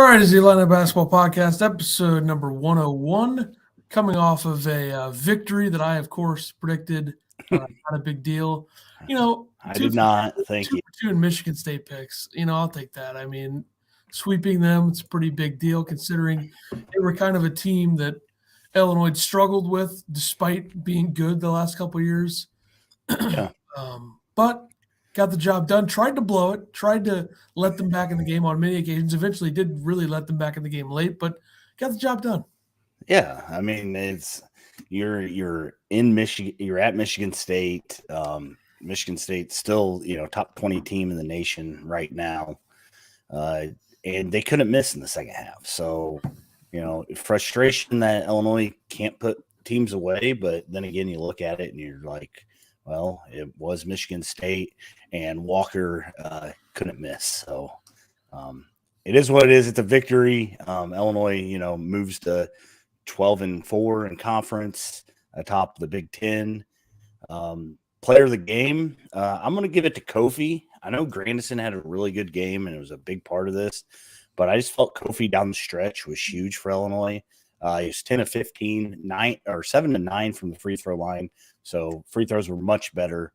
All right, it's the Illini Basketball Podcast, episode number 101, coming off of a victory that I, of course, predicted. Not a big deal. I did not. Thank you. 2 in Michigan State picks. I'll take that. I mean, sweeping them, it's a pretty big deal considering they were kind of a team that Illinois struggled with despite being good the last couple of years. Yeah. But got the job done, tried to blow it, tried to let them back in the game on many occasions, eventually did really let them back in the game late, but got the job done. Yeah, I mean, it's you're in Michigan, you're at Michigan State. Michigan State still, top 20 team in the nation right now. And they couldn't miss in the second half. So, frustration that Illinois can't put teams away, but then again you look at it and you're like, well, it was Michigan State, and Walker couldn't miss. So it is what it is. It's a victory. Illinois, moves to 12-4 in conference, atop the Big Ten. Player of the game, I'm going to give it to Kofi. I know Grandison had a really good game, and it was a big part of this, but I just felt Kofi down the stretch was huge for Illinois. He was 10 of 15, 7 of 9 from the free throw line. So free throws were much better.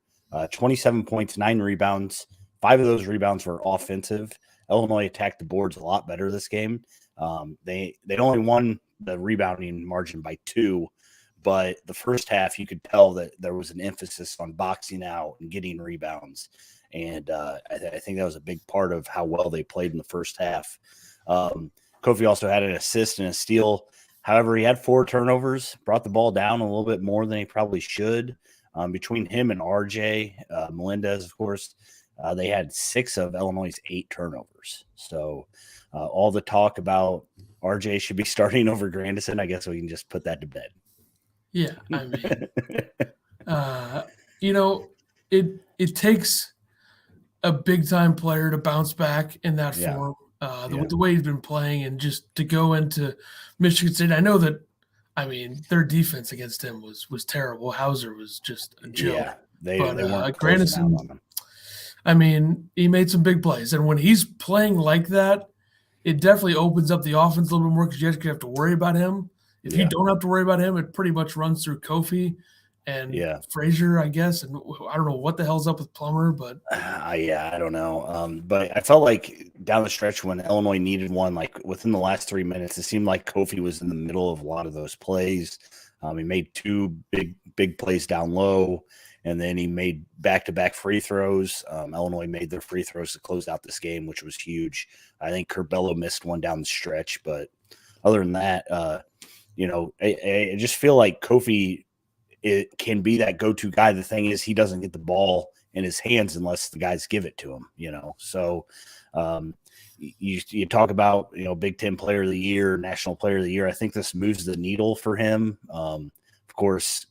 27 points, 9 rebounds. 5 of those rebounds were offensive. Illinois attacked the boards a lot better this game. They only won the rebounding margin by 2, but the first half you could tell that there was an emphasis on boxing out and getting rebounds. And I think that was a big part of how well they played in the first half. Kofi also had an assist and a steal. However, he had 4 turnovers, brought the ball down a little bit more than he probably should. Between him and RJ, Melendez, of course, they had 6 of Illinois' 8 turnovers. So all the talk about RJ should be starting over Grandison, I guess we can just put that to bed. Yeah, I mean, it takes a big-time player to bounce back in that form. The way he's been playing, and just to go into Michigan State, I know that, their defense against him was terrible. Hauser was just a joke. Yeah, they weren't Grandison, on him. He made some big plays, and when he's playing like that, it definitely opens up the offense a little bit more because you actually have to worry about him. If you don't have to worry about him, it pretty much runs through Kofi and Frazier, I guess. And I don't know what the hell's up with Plummer, but I don't know. But I felt like down the stretch when Illinois needed one, like within the last 3 minutes, it seemed like Kofi was in the middle of a lot of those plays. He made 2 big plays down low, and then he made back-to-back free throws. Illinois made their free throws to close out this game, which was huge. I think Curbelo missed one down the stretch, but other than that, I just feel like Kofi – it can be that go-to guy. The thing is, he doesn't get the ball in his hands unless the guys give it to him, So you talk about, Big Ten Player of the Year, National Player of the Year. I think this moves the needle for him. Of course,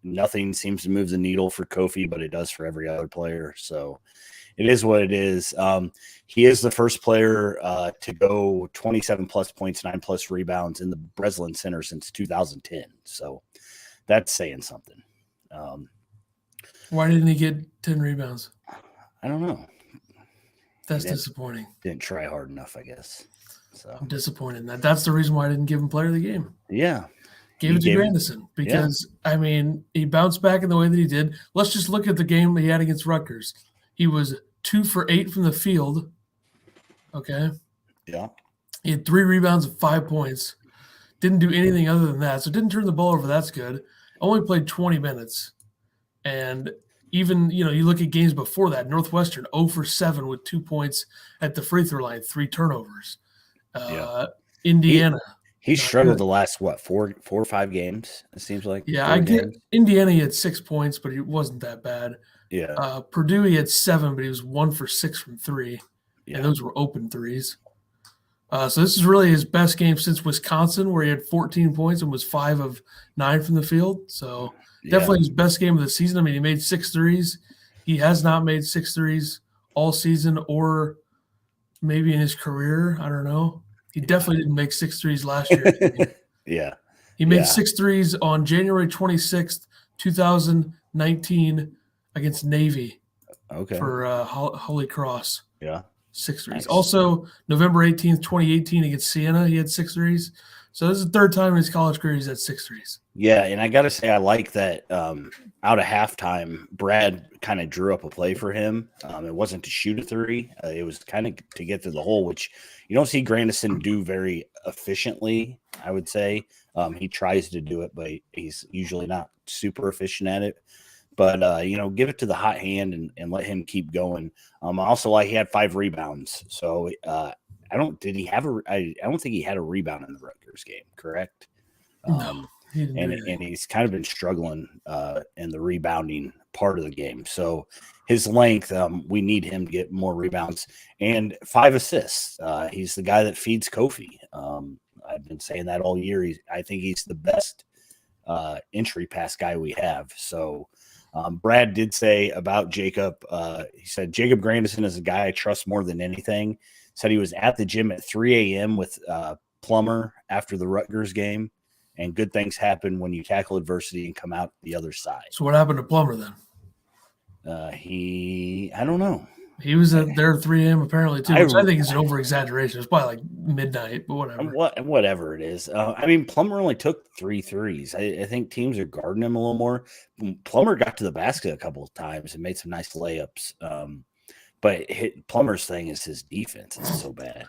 nothing seems to move the needle for Kofi, but it does for every other player. So it is what it is. He is the first player to go 27-plus points, 9-plus rebounds in the Breslin Center since 2010. So that's saying something. Why didn't he get 10 rebounds? I don't know. That's disappointing. Didn't try hard enough, I guess. So I'm disappointed in that. That's the reason why I didn't give him player of the game. Yeah. Gave it to Grandison because, he bounced back in the way that he did. Let's just look at the game that he had against Rutgers. He was 2 for 8 from the field. Okay. Yeah. He had 3 rebounds and 5 points. Didn't do anything other than that. So didn't turn the ball over. That's good. Only played 20 minutes. And even, you look at games before that, Northwestern 0 for 7 with 2 points at the free throw line, 3 turnovers. Indiana. He struggled the last, 4 or 5 games, it seems like. Yeah, I get Indiana, he had 6 points, but he wasn't that bad. Yeah. Purdue, he had 7, but he was 1 for 6 from 3. Yeah. And those were open threes. So this is really his best game since Wisconsin, where he had 14 points and was 5 of 9 from the field. So definitely his best game of the season. He made 6 threes. He has not made 6 threes all season or maybe in his career. I don't know. He definitely didn't make 6 threes last year. Yeah. He made 6 threes on January 26th, 2019 against Navy for Holy Cross. Yeah. 6 threes. Nice. Also, November 18th, 2018 against Siena, he had 6 threes. So this is the third time in his college career he's had 6 threes. Yeah, and I got to say, I like that out of halftime, Brad kind of drew up a play for him. It wasn't to shoot a three. It was kind of to get to the hole, which you don't see Grandison do very efficiently, I would say. He tries to do it, but he's usually not super efficient at it. But, give it to the hot hand and let him keep going. Also, like he had 5 rebounds. So I don't think he had a rebound in the Rutgers game, correct? No. And he's kind of been struggling in the rebounding part of the game. So his length, we need him to get more rebounds and 5 assists. He's the guy that feeds Kofi. I've been saying that all year. I think he's the best entry pass guy we have. So Brad did say about Jacob, he said, Jacob Grandison is a guy I trust more than anything. Said he was at the gym at 3 a.m. with Plummer after the Rutgers game. And good things happen when you tackle adversity and come out the other side. So what happened to Plummer then? I don't know. He was there at 3 a.m. apparently too, which I think is an over-exaggeration. It's probably like midnight, but whatever. Whatever it is. Plummer only took 3 threes. I think teams are guarding him a little more. Plummer got to the basket a couple of times and made some nice layups. But Plummer's thing is his defense is so bad.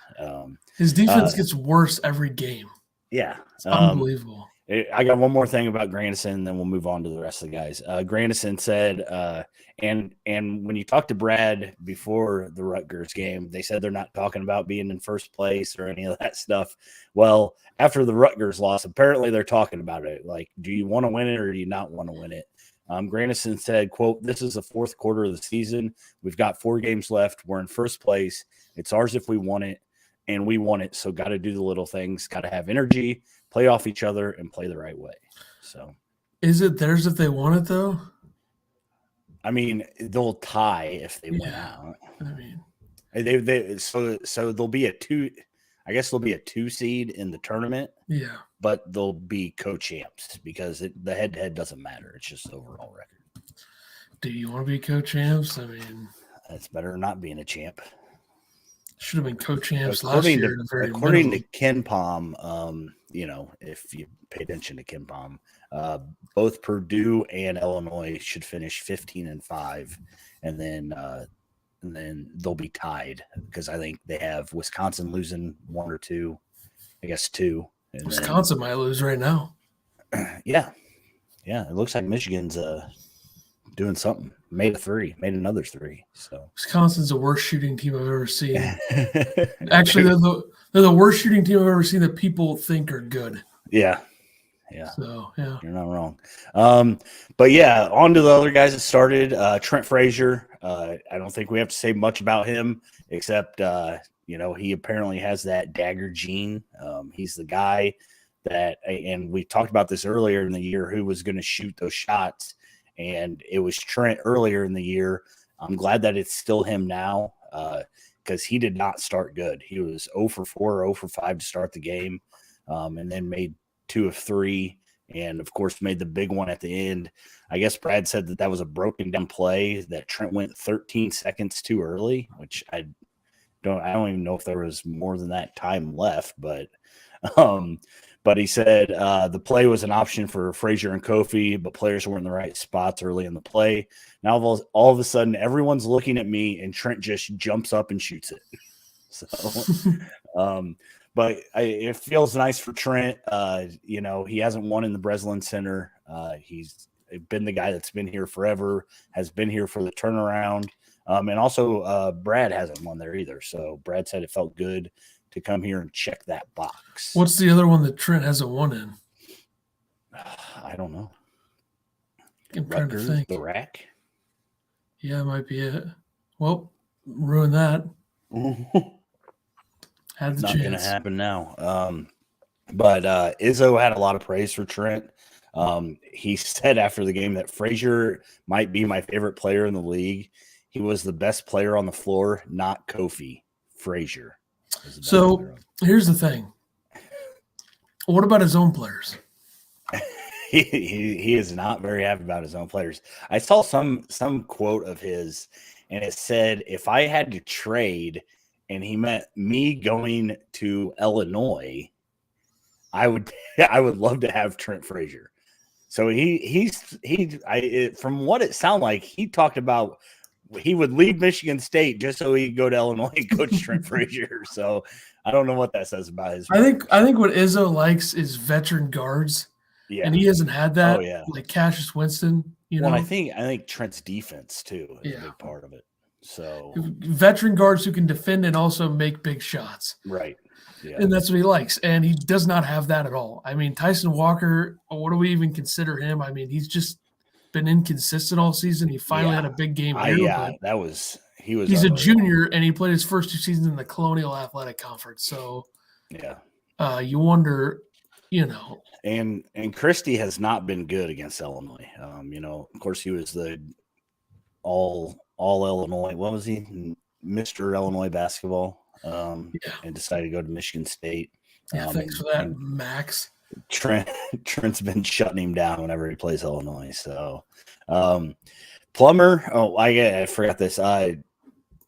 His defense gets worse every game. Yeah. It's unbelievable. I got one more thing about Grandison, then we'll move on to the rest of the guys. Grandison said, and when you talk to Brad before the Rutgers game, they said they're not talking about being in first place or any of that stuff. Well, after the Rutgers loss, apparently they're talking about it. Like, do you want to win it or do you not want to win it? Grandison said, quote, "This is the 4th quarter of the season. We've got 4 games left. We're in first place. It's ours if we want it, and we want it. So got to do the little things, got to have energy, play off each other, and play the right way." So, is it theirs if they want it though? I mean, they'll tie if they win out. So they'll be a 2. I guess they'll be a 2 seed in the tournament. Yeah, but they'll be co-champs because the head-to-head doesn't matter. It's just the overall record. Do you want to be co-champs? I mean, that's better than not being a champ. Should have been co-champs last year. According to Ken Palm, if you pay attention to Ken Palm, both Purdue and Illinois should finish 15-5, and then they'll be tied because I think they have Wisconsin losing 1 or 2, I guess 2. And Wisconsin might lose right now. Yeah, it looks like Michigan's doing something. Made another 3. So Wisconsin's the worst shooting team I've ever seen. Actually, they're the worst shooting team I've ever seen that people think are good. Yeah. So yeah, you're not wrong. But yeah, on to the other guys that started. Trent Frazier. I don't think we have to say much about him except he apparently has that dagger gene. He's the guy that, and we talked about this earlier in the year, who was going to shoot those shots. And it was Trent earlier in the year. I'm glad that it's still him now because he did not start good. He was 0 for 4, 0 for 5 to start the game, and then made 2 of 3, and of course made the big one at the end. I guess Brad said that was a broken down play that Trent went 13 seconds too early, which I don't even know if there was more than that time left, but he said the play was an option for Frazier and Kofi, but players weren't in the right spots early in the play. Now all of a sudden, everyone's looking at me, and Trent just jumps up and shoots it. So, but it feels nice for Trent. He hasn't won in the Breslin Center. He's been the guy that's been here forever, has been here for the turnaround. And also Brad hasn't won there either. So Brad said it felt good to come here and check that box. What's the other one that Trent hasn't won in? I don't know. I'm trying to think. The Rack? Yeah, it might be it. Well, ruin that. Had the Not chance. going to happen now. But Izzo had a lot of praise for Trent. He said after the game that Frazier might be my favorite player in the league. He was the best player on the floor, not Kofi. Frazier. So here's the thing. What about his own players? He is not very happy about his own players. I saw some quote of his, and it said, "If I had to trade and he met me going to Illinois, I would love to have Trent Frazier. So from what it sounded like, he talked about he would leave Michigan State just so he could go to Illinois and coach Trent Frazier. So I don't know what that says about his. I think what Izzo likes is veteran guards. Yeah, and he hasn't had that. Oh, yeah. Like Cassius Winston. Well, I think Trent's defense too is a big part of it. So veteran guards who can defend and also make big shots. Right. Yeah. And that's what he likes. And he does not have that at all. I mean, Tyson Walker, what do we even consider him? I mean, he's just been inconsistent all season. He finally had a big game here. He's a junior, and he played his first 2 seasons in the Colonial Athletic Conference. So you wonder, And Christie has not been good against Illinois. Of course, he was the all Illinois. What was he? Mr. Illinois basketball. And decided to go to Michigan State. Thanks for that, Max. Trent's been shutting him down whenever he plays Illinois. So, Plummer. Oh, I forgot this.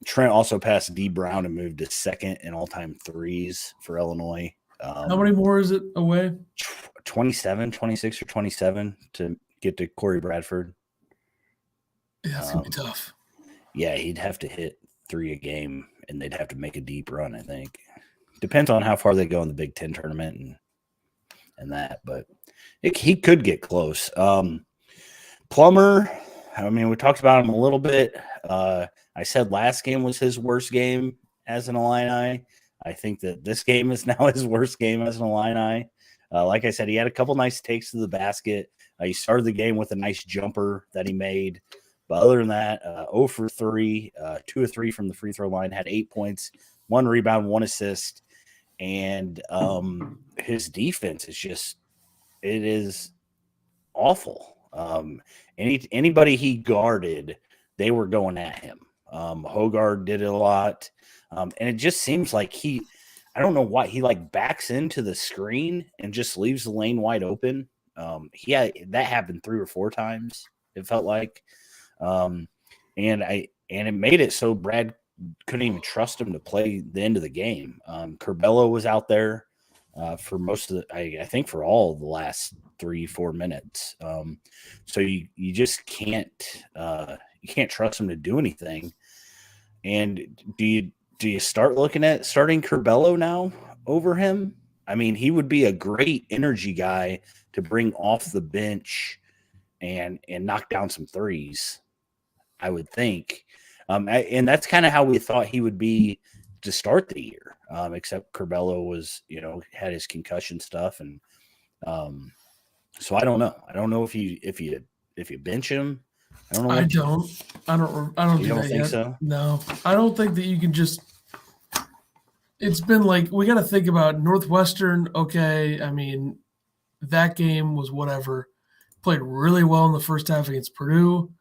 Trent also passed D Brown and moved to second in all-time threes for Illinois. How many more is it away? 26 or 27 to get to Corey Bradford. Yeah, it's going to be tough. Yeah, he'd have to hit 3 a game, and they'd have to make a deep run, I think. Depends on how far they go in the Big Ten tournament and that, but he could get close. Plummer, I mean, we talked about him a little bit. I said last game was his worst game as an Illini. I think that this game is now his worst game as an Illini. Like I said, he had a couple nice takes to the basket. He started the game with a nice jumper that he made. But other than that, 0 for 3, 2 of 3 from the free throw line, had 8 points, 1 rebound, 1 assist. And his defense it is awful. Anybody he guarded, they were going at him. Hogarth did it a lot. And it just seems like I don't know why he backs into the screen and just leaves the lane wide open. That happened 3 or 4 times. It felt like, and it made it so Brad couldn't even trust him to play the end of the game. Curbelo was out there for most of I think for all of the last 3-4 minutes. So you just can't trust him to do anything. And do you start looking at starting Curbelo now over him? I mean, he would be a great energy guy to bring off the bench and knock down some threes, I would think. And that's kind of how we thought he would be to start the year, except Curbelo was, had his concussion stuff. And so I don't know. I don't know if you bench him. I don't know. I don't you don't think so? No, I don't think that you can just. It's been we got to think about Northwestern. Okay, I mean, that game was whatever. Played really well in the first half against Purdue.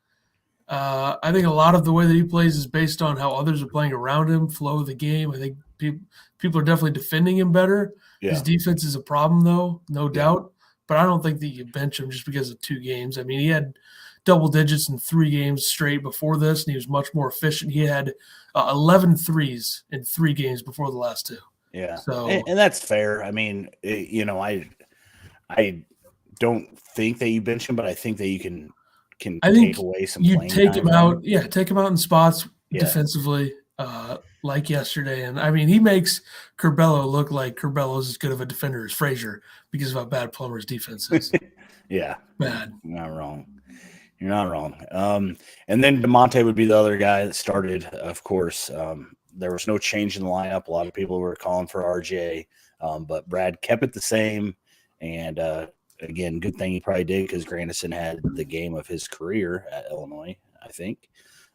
I think a lot of the way that he plays is based on how others are playing around him, flow of the game. I think people are definitely defending him better. Yeah. His defense is a problem, though, no doubt. But I don't think that you bench him just because of 2 games. I mean, he had double digits in 3 games straight before this, and he was much more efficient. He had 11 threes in 3 games before the last 2. Yeah, so and that's fair. I mean, I don't think that you bench him, but I think that you can take away some. You take him out, take him out in spots defensively, like yesterday. And I mean, he makes Curbelo look like Curbelo's as good of a defender as Frazier because of how bad Plummer's defense is. Yeah, bad. You're not wrong. And then DeMonte would be the other guy that started. Of course, there was no change in the lineup. A lot of people were calling for RJ, but Brad kept it the same. And again, good thing he probably did because Grandison had the game of his career at Illinois, I think.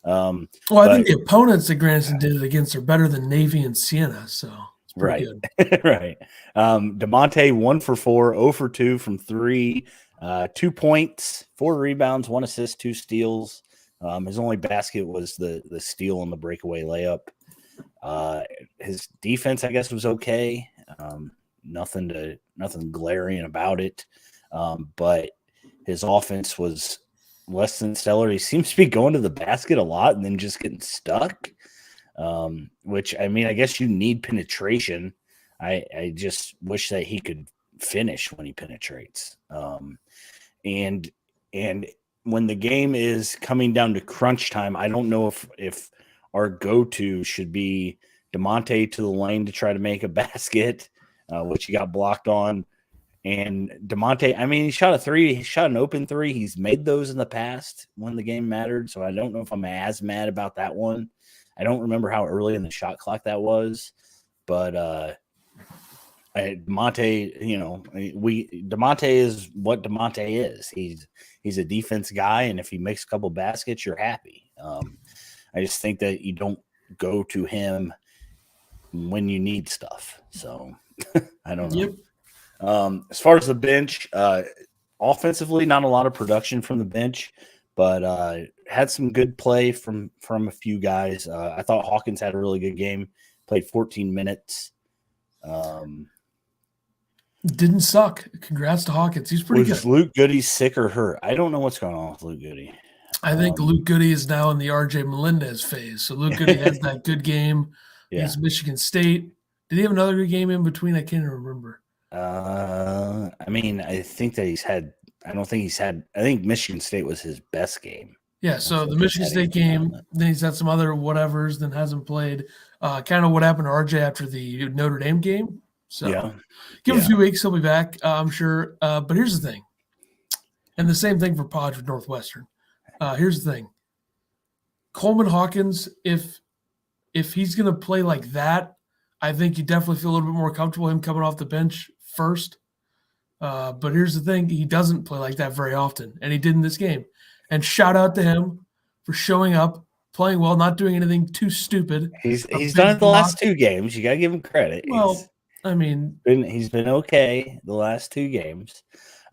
I think the opponents that Grandison did it against are better than Navy and Siena, so it's pretty good. Right. DeMonte 1 for 4, 0 for 2 from 3, 2 points, 4 rebounds, 1 assist, 2 steals. His only basket was the steal on the breakaway layup. His defense, I guess, was okay. Nothing glaring about it. But his offense was less than stellar. He seems to be going to the basket a lot and then just getting stuck. which, I mean, I guess you need penetration. I just wish that he could finish when he penetrates. And when the game is coming down to crunch time, I don't know if our go-to should be DeMonte to the lane to try to make a basket, which he got blocked on. And DeMonte, I mean, he shot a three. He shot an open three. He's made those in the past when the game mattered. So I don't know if I'm as mad about that one. I don't remember how early in the shot clock that was. But DeMonte, DeMonte is what DeMonte is. He's a defense guy, and if he makes a couple baskets, you're happy. I just think that you don't go to him when you need stuff. So I don't know. Yep. As far as the bench, offensively, not a lot of production from the bench, but had some good play from a few guys. I thought Hawkins had a really good game, played 14 minutes. Didn't suck. Congrats to Hawkins. He's pretty good. Was Luke Goody sick or hurt? I don't know what's going on with Luke Goody. I think Luke Goody is now in the RJ Melendez phase. So Luke Goody has that good game against Michigan State. Did he have another good game in between? I can't even remember. I mean, I think that I think Michigan State was his best game. Yeah, so the Michigan State game, then he's had some other whatevers, then hasn't played. Kind of what happened to RJ after the Notre Dame game. So give him a few weeks, he'll be back, I'm sure. But here's the thing, and the same thing for Podge with Northwestern. Here's the thing. Coleman Hawkins, if he's going to play like that, I think you definitely feel a little bit more comfortable him coming off the bench first. But here's the thing. He doesn't play like that very often, and he did in this game. And shout out to him for showing up, playing well, not doing anything too stupid. He's done it the last two games. You got to give him credit. Well, I mean, he's been okay the last two games.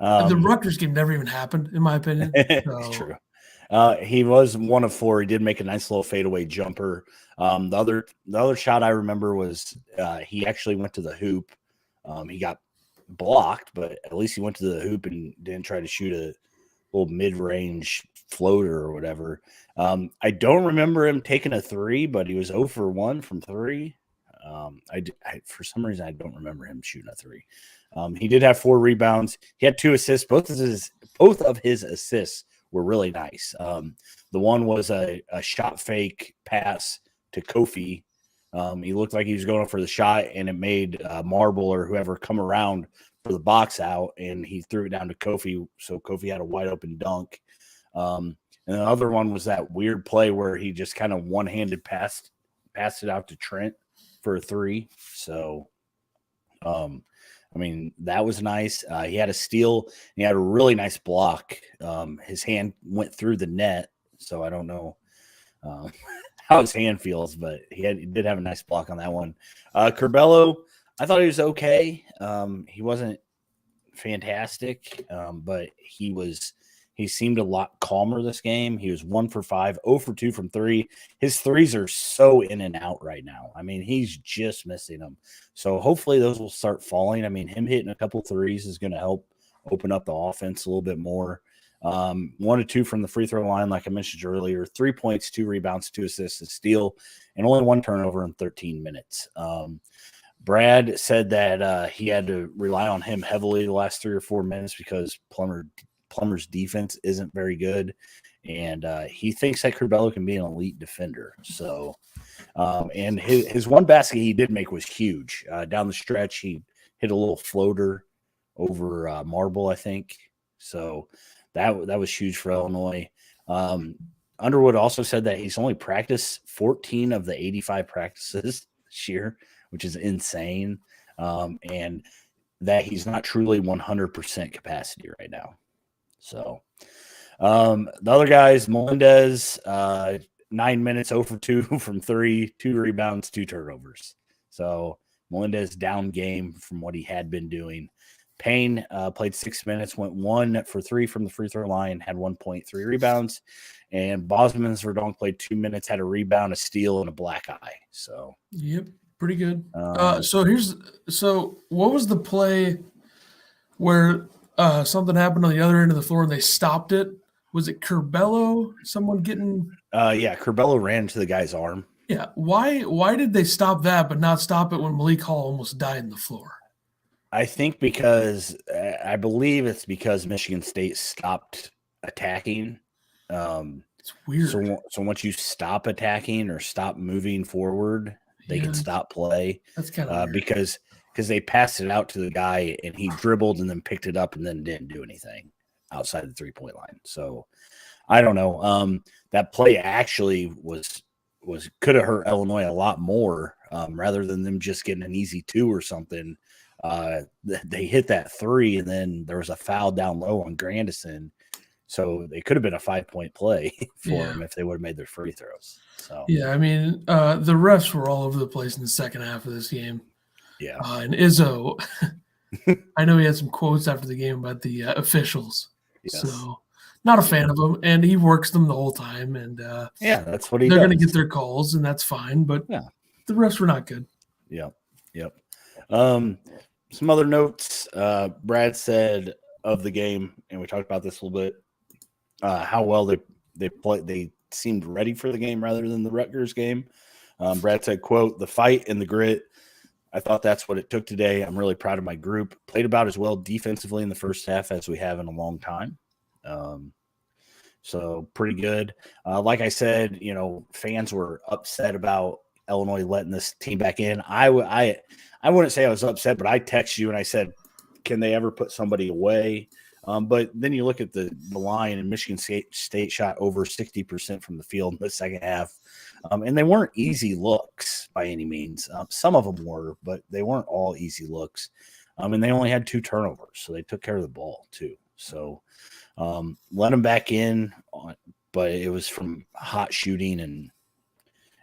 The Rutgers game never even happened, in my opinion. It's true. He was 1 of 4. He did make a nice little fadeaway jumper. The other shot I remember was he actually went to the hoop. He got blocked, but at least he went to the hoop and didn't try to shoot a little mid-range floater or whatever. I don't remember him taking a 3, but he was 0 for 1 from 3. For some reason, I don't remember him shooting a 3. He did have 4 rebounds. He had 2 assists. Both of his assists were really nice. The one was a shot fake pass to Kofi. He looked like he was going for the shot, and it made Marble or whoever come around for the box out, and he threw it down to Kofi, so Kofi had a wide open dunk. And the other one was that weird play where he just kind of one-handed passed it out to Trent for a 3. So, I mean, that was nice. He had a steal. He had a really nice block. His hand went through the net, so I don't know how his hand feels, but he did have a nice block on that one. Curbelo, I thought he was okay. He wasn't fantastic, but he seemed a lot calmer this game. He was 1 for 5, 0 for 2 from 3. His threes are so in and out right now. I mean, he's just missing them. So hopefully those will start falling. I mean, him hitting a couple threes is going to help open up the offense a little bit more. 1 of 2 from the free throw line, like I mentioned earlier. 3 points, 2 rebounds, 2 assists, a steal, and only 1 turnover in 13 minutes. Brad said that he had to rely on him heavily the last 3 or 4 minutes because Plummer's defense isn't very good, and he thinks that Curbelo can be an elite defender. So, and his one basket he did make was huge. Down the stretch, he hit a little floater over Marble, I think. So that was huge for Illinois. Underwood also said that he's only practiced 14 of the 85 practices this year, which is insane, and that he's not truly 100% capacity right now. So the other guys, Melendez, 9 minutes, 0 for 2 from 3, 2 rebounds, 2 turnovers. So Melendez down game from what he had been doing. Payne played 6 minutes, went 1 for 3 from the free throw line, had 1.3 rebounds. And Bosman's Verdonk played 2 minutes, had a rebound, a steal, and a black eye. So yep, pretty good. So what was the play where something happened on the other end of the floor and they stopped it? Was it Curbelo? Someone getting? Yeah, Curbelo ran into the guy's arm. Yeah. Why did they stop that but not stop it when Malik Hall almost died on the floor? I think because I believe it's because Michigan State stopped attacking. It's weird. So once you stop attacking or stop moving forward, they Yeah, can stop play that's kind of weird. because they passed it out to the guy and he dribbled and then picked it up and then didn't do anything outside the 3-point line. So I don't know. That play actually was could have hurt Illinois a lot more rather than them just getting an easy 2 or something. They hit that 3 and then there was a foul down low on Grandison. So it could have been a 5-point play for them if they would have made their free throws. So yeah, I mean, the refs were all over the place in the second half of this game. yeah, And Izzo, I know he had some quotes after the game about the officials. yes. So not a fan of them, and he works them the whole time. And yeah, that's what he they're does. going to get their calls, and that's fine. But Yeah. the refs were not good. Yep. Some other notes. Brad said of the game, and we talked about this a little bit. How well they played. They seemed ready for the game rather than the Rutgers game. Brad said, "quote The fight and the grit. I thought that's what it took today. I'm really proud of my group. Played about as well defensively in the first half as we have in a long time. So pretty good. Like I said, fans were upset about Illinois letting this team back in. I wouldn't say I was upset, but I texted you and I said, can they ever put somebody away? But then you look at the line, and Michigan State shot over 60% from the field in the second half. And they weren't easy looks by any means. Some of them were, but they weren't all easy looks. And they only had 2 turnovers, so they took care of the ball too. So let them back in, but it was from hot shooting,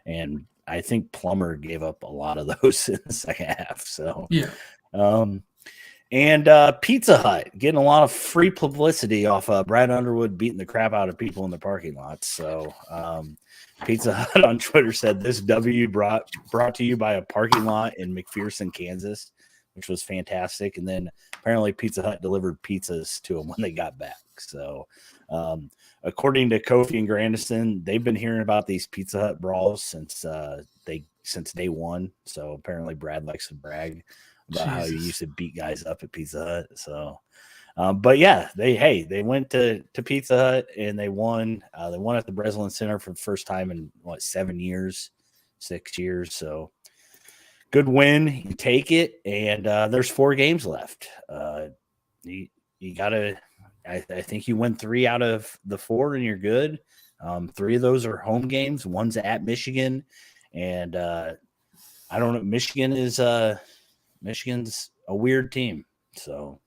and I think Plummer gave up a lot of those in the second half. So yeah. And Pizza Hut getting a lot of free publicity off Brad Underwood beating the crap out of people in the parking lots. So Pizza Hut on Twitter said this W brought to you by a parking lot in McPherson, Kansas, which was fantastic. And then apparently Pizza Hut delivered pizzas to them when they got back. So according to Kofi and Grandison, they've been hearing about these Pizza Hut brawls since day one. So apparently Brad likes to brag about how he used to beat guys up at Pizza Hut. So, but yeah, they went to Pizza Hut and they won. They won at the Breslin Center for the first time in 6 years. So good win. You take it, and there's 4 games left. You gotta. I think you win 3 out of the 4, and you're good. 3 of those are home games. One's at Michigan, and I don't know. Michigan's a weird team. So,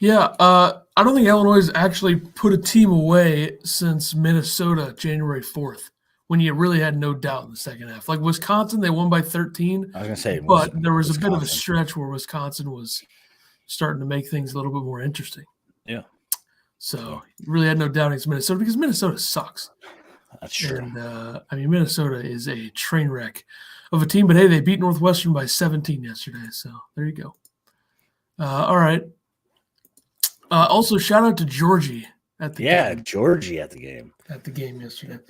yeah, I don't think Illinois has actually put a team away since Minnesota January 4th, when you really had no doubt in the second half. Like Wisconsin, they won by 13. I was going to say, but there was a bit of a stretch where Wisconsin was starting to make things a little bit more interesting. Yeah. So you really had no doubt against Minnesota because Minnesota sucks. That's true. And Minnesota is a train wreck of a team, but hey, they beat Northwestern by 17 yesterday. So there you go. All right. Also, shout out to Georgie at the game. Georgie at the game. At the game yesterday.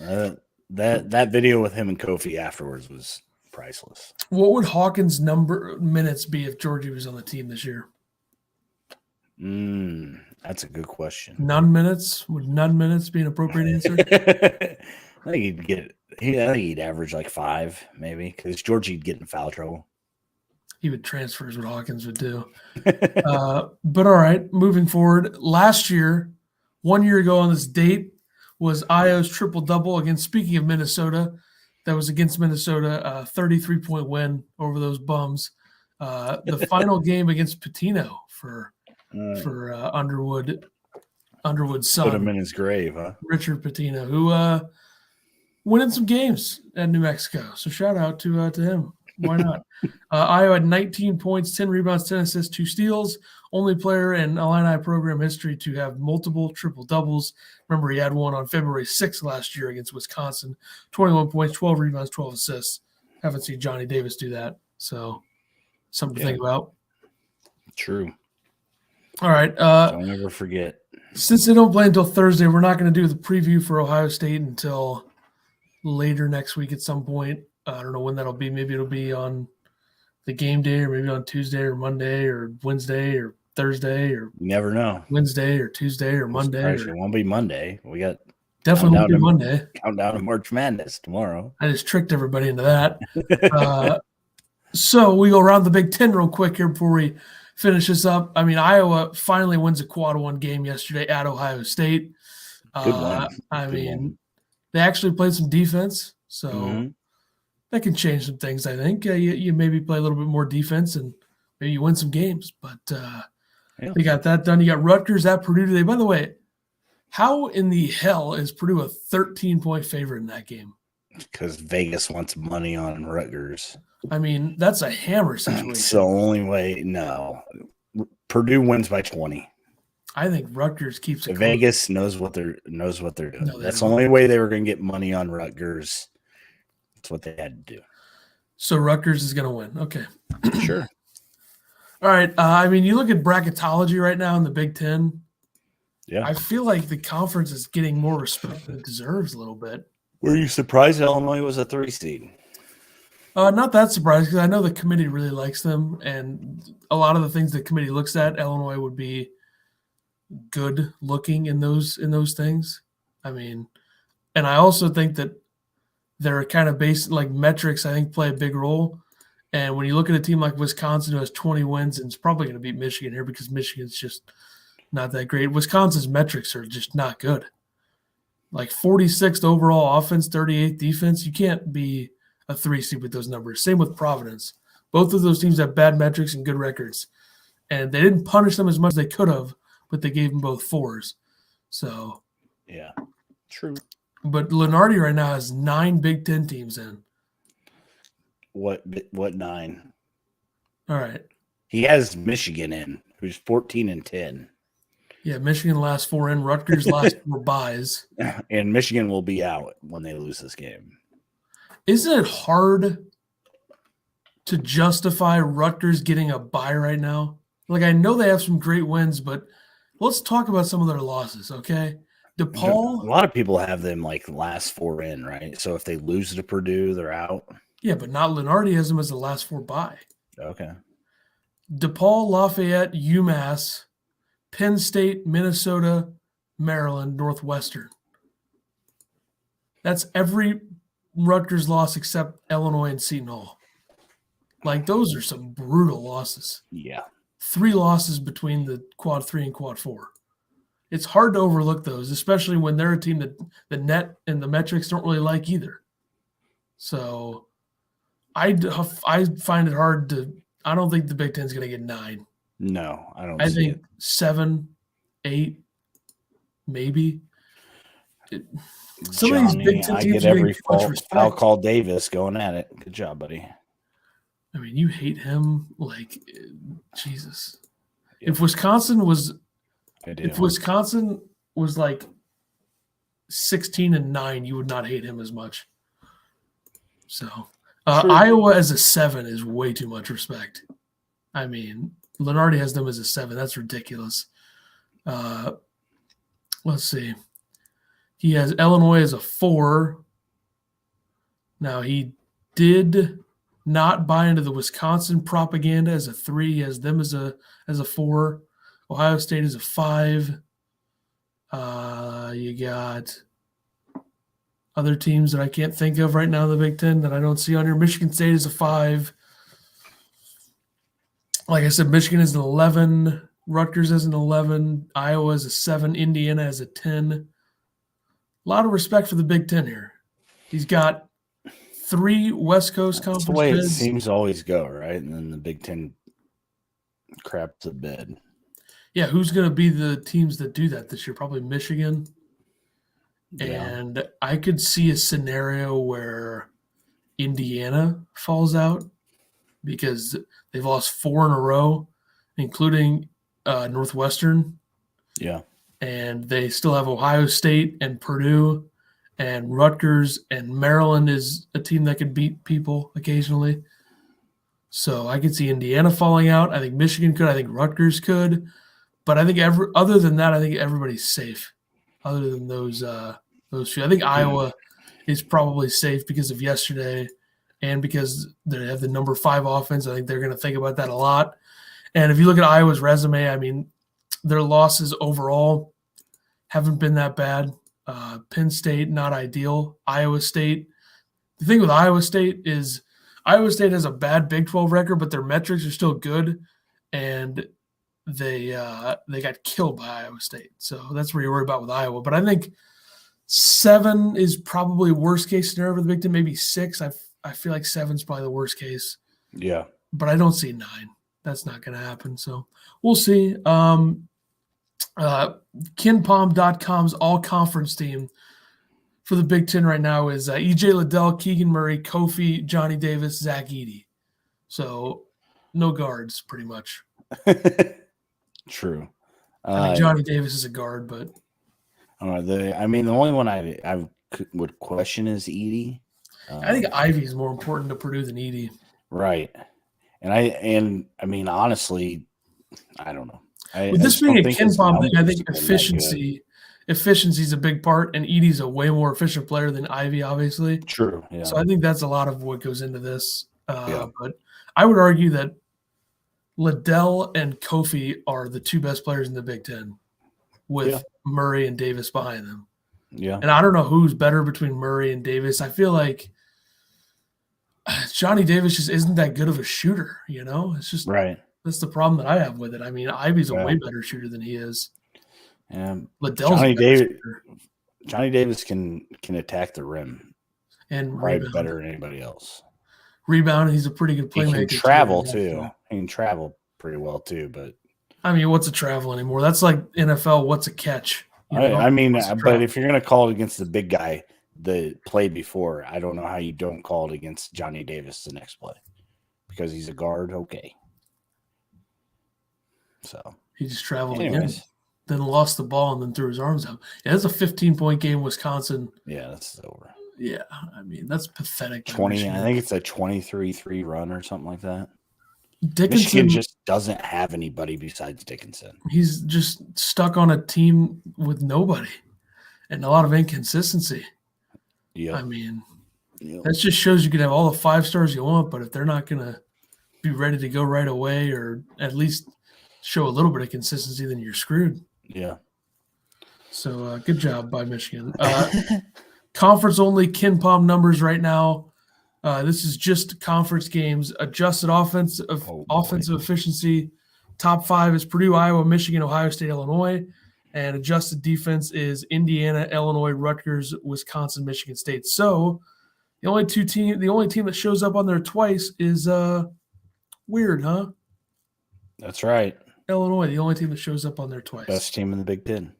That video with him and Kofi afterwards was priceless. What would Hawkins' minutes be if Georgie was on the team this year? That's a good question. None minutes? Would none minutes be an appropriate answer? I think he'd average like 5, maybe, because Georgie'd get in foul trouble. He would transfer is what Hawkins would do. But all right, moving forward. Last year, 1 year ago on this date, was Io's triple-double against, speaking of Minnesota, that was against Minnesota, a 33-point win over those bums. The final game against Pitino for Underwood's son. Put him in his grave, huh? Richard Pitino, who winning some games at New Mexico. So shout out to him. Why not? Iowa had 19 points, 10 rebounds, 10 assists, 2 steals. Only player in Illini program history to have multiple triple-doubles. Remember, he had one on February 6th last year against Wisconsin. 21 points, 12 rebounds, 12 assists. Haven't seen Johnny Davis do that. So something to think about. True. All right. Don't ever forget. Since they don't play until Thursday, we're not going to do the preview for Ohio State until later next week at some point. I don't know when that'll be. Maybe it'll be on the game day, or maybe on Tuesday or Monday or Wednesday or Thursday or You never know. Wednesday or Tuesday or Monday. It won't be Monday. We got Definitely won't be Monday. Countdown to March Madness tomorrow. I just tricked everybody into that. So we go around the Big Ten real quick here before we finish this up. I mean, Iowa finally wins a quad one game yesterday at Ohio State. Good one. They actually played some defense, so that can change some things, I think. You maybe play a little bit more defense and maybe you win some games, but they got that done. You got Rutgers at Purdue today. By the way, how in the hell is Purdue a 13-point favorite in that game? Because Vegas wants money on Rutgers. I mean, that's a hammer situation. It's the only way. No. Purdue wins by 20. I think Rutgers keeps it. Vegas knows what they're doing. No, that's the only way they were going to get money on Rutgers. That's what they had to do. So Rutgers is going to win. Okay. Sure. All right. I mean, you look at bracketology right now in the Big Ten. Yeah. I feel like the conference is getting more respect than it deserves a little bit. Were you surprised Illinois was a 3 seed? Not that surprised because I know the committee really likes them, and a lot of the things the committee looks at, Illinois would be good looking in those things. I mean, and I also think that they're kind of based like metrics. I think play a big role. And when you look at a team like Wisconsin who has 20 wins and is probably going to beat Michigan here because Michigan's just not that great. Wisconsin's metrics are just not good. Like 46th overall offense, 38th defense. You can't be a 3 seed with those numbers. Same with Providence. Both of those teams have bad metrics and good records. And they didn't punish them as much as they could have, but they gave them both 4s. So, yeah, true. But Lenardi right now has 9 Big Ten teams in. What 9? All right. He has Michigan in, who's 14-10. Yeah, Michigan last 4 in. Rutgers last 4 buys. And Michigan will be out when they lose this game. Isn't it hard to justify Rutgers getting a bye right now? Like, I know they have some great wins, but let's talk about some of their losses, okay? DePaul. A lot of people have them like last 4 in, right? So if they lose to Purdue, they're out. Yeah, but not Lenardi has them as the last 4 bye. Okay. DePaul, Lafayette, UMass, Penn State, Minnesota, Maryland, Northwestern. That's every Rutgers loss except Illinois and Seton Hall. Like, those are some brutal losses. Yeah. 3 losses between the quad 3 and quad 4. It's hard to overlook those, especially when they're a team that the net and the metrics don't really like either. So I find it hard to – I don't think the Big Ten's going to get 9. No, I don't I see think it. 7, 8, maybe. Some of these Big Ten I teams get are every getting too much fall. respect. I'll call Davis going at it. Good job, buddy. I mean, you hate him like Jesus. Yeah. If Wisconsin was like 16-9, you would not hate him as much. So Iowa as a 7 is way too much respect. I mean, Lenardi has them as a 7. That's ridiculous. Let's see. He has Illinois as a 4. Now, he did not buy into the Wisconsin propaganda as a 3. He has them as a 4. Ohio State is a 5. You got other teams that I can't think of right now in the Big Ten that I don't see on here. Michigan State is a 5. Like I said, Michigan is an 11. Rutgers is an 11. Iowa is a 7. Indiana is a 10. A lot of respect for the Big Ten here. He's got 3 West Coast conference That's the way bids. it seems to always go, right? And then the Big Ten craps a bid. Yeah, who's going to be the teams that do that this year? Probably Michigan. Yeah. And I could see a scenario where Indiana falls out because they've lost 4 in a row, including Northwestern. Yeah. And they still have Ohio State and Purdue and Rutgers, and Maryland is a team that could beat people occasionally. So I could see Indiana falling out. I think Michigan could. I think Rutgers could. But I think other than that, I think everybody's safe. Other than those few, I think Iowa is probably safe because of yesterday and because they have the number 5 offense. I think they're going to think about that a lot. And if you look at Iowa's resume, I mean, their losses overall haven't been that bad. Penn State, not ideal. Iowa State. The thing with Iowa State is Iowa State has a bad Big 12 record, but their metrics are still good, and they got killed by Iowa State. So that's what you're worried about with Iowa. But I think 7 is probably worst case scenario for the Big Ten. Maybe 6. I feel like 7 is probably the worst case. Yeah. But I don't see 9. That's not going to happen. So we'll see. KenPom.com's all-conference team for the Big Ten right now is E.J. Liddell, Keegan Murray, Kofi, Johnny Davis, Zach Edey. So no guards, pretty much. True. I mean, Johnny Davis is a guard, but the only one I would question is Edey. I think Ivy is more important to Purdue than Edey. Right. And I mean, honestly, I don't know. With this being a KenPom thing, I think efficiency is a big part, and Edey's a way more efficient player than Ivy, obviously. True. Yeah. So I think that's a lot of what goes into this. But I would argue that Liddell and Kofi are the 2 best players in the Big Ten, with Murray and Davis behind them. Yeah. And I don't know who's better between Murray and Davis. I feel like Johnny Davis just isn't that good of a shooter, you know? It's just right. That's the problem that I have with it. I mean, Ivy's a way better shooter than he is. And Liddell's Johnny Davis can attack the rim and right better than anybody else. Rebound, he's a pretty good playmaker. He can travel too. He can travel pretty well too. But I mean, what's a travel anymore? That's like NFL. What's a catch? I mean, but if you're going to call it against the big guy the play before, I don't know how you don't call it against Johnny Davis the next play because he's a guard. Okay. So he just traveled again, then lost the ball and then threw his arms out. Yeah, that's a 15-point game, Wisconsin. Yeah, that's over. Yeah, I mean, that's pathetic. 20, I think it's a 23-3 run or something like that. Dickinson Michigan just doesn't have anybody besides Dickinson. He's just stuck on a team with nobody and a lot of inconsistency. Yeah, I mean, that just shows you can have all the 5 stars you want, but if they're not going to be ready to go right away or at least show a little bit of consistency, then you're screwed. Yeah. So good job by Michigan. Conference only KenPom numbers right now. This is just conference games. Adjusted offensive efficiency. Top 5 is Purdue, Iowa, Michigan, Ohio State, Illinois. And adjusted defense is Indiana, Illinois, Rutgers, Wisconsin, Michigan State. So the only team that shows up on there twice is weird, huh? That's right. Illinois, the only team that shows up on there twice. Best team in the Big Ten.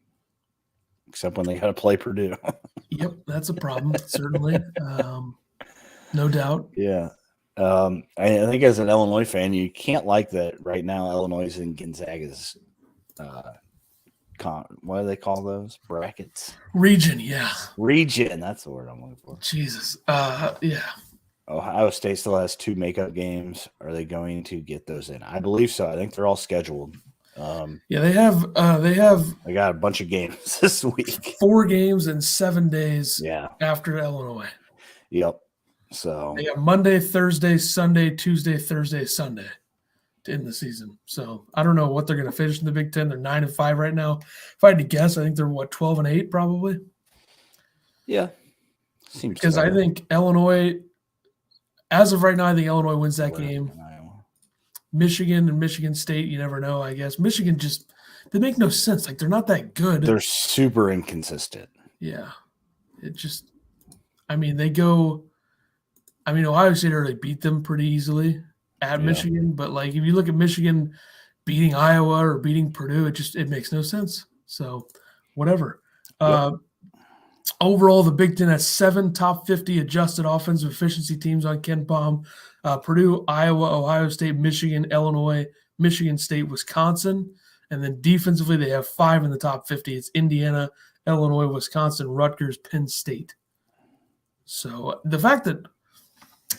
Except when they got to play Purdue. Yep, that's a problem, certainly. No doubt. Yeah. I think as an Illinois fan, you can't like that right now Illinois is in Gonzaga's what do they call those? Brackets? Region, yeah. Region, that's the word I'm looking for. Jesus. Yeah. Ohio State still has 2 makeup games. Are they going to get those in? I believe so. I think they're all scheduled. Yeah, they have. They got a bunch of games this week. 4 games in 7 days. Yeah. After Illinois. Yep. So they got Monday, Thursday, Sunday, Tuesday, Thursday, Sunday to end the season. So I don't know what they're going to finish in the Big Ten. They're 9-5 right now. If I had to guess, I think they're 12-8 probably. Yeah. Seems because fair. I think Illinois. As of right now, I think Illinois wins that game. Michigan and Michigan State, you never know, I guess. Michigan they make no sense. Like, they're not that good. They're super inconsistent. Yeah. Ohio State already beat them pretty easily at Michigan. But, like, if you look at Michigan beating Iowa or beating Purdue, it makes no sense. So, whatever. Yep. Overall, the Big Ten has 7 top 50 adjusted offensive efficiency teams on KenPom. Purdue, Iowa, Ohio State, Michigan, Illinois, Michigan State, Wisconsin. And then defensively, they have 5 in the top 50. It's Indiana, Illinois, Wisconsin, Rutgers, Penn State. So the fact that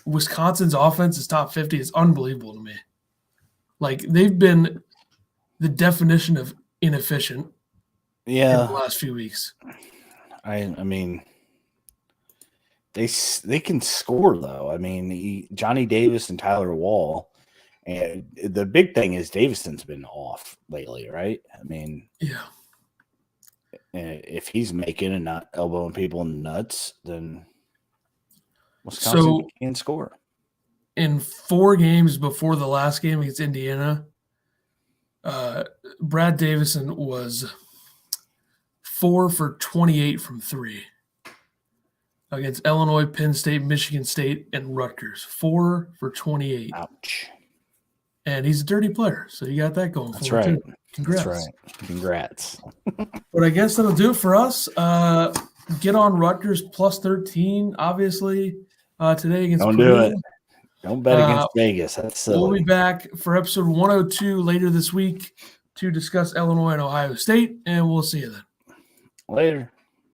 Wisconsin's offense is top 50 is unbelievable to me. Like, they've been the definition of inefficient in the last few weeks. I mean, they can score though. I mean, Johnny Davis and Tyler Wall, and the big thing is Davison's been off lately, right? I mean, Yeah. If he's making and not elbowing people in the nuts, then Wisconsin can score. In 4 games before the last game against Indiana, Brad Davison was 4 for 28 from 3 against Illinois, Penn State, Michigan State, and Rutgers. 4 for 28. Ouch. And he's a dirty player, so you got that going for him too. Congrats. That's right. Congrats. But I guess that'll do it for us. Get on Rutgers plus 13, obviously, today against Don't Purdue. do it. Don't bet against Vegas. That's silly. We'll be back for episode 102 later this week to discuss Illinois and Ohio State, and we'll see you then. Later.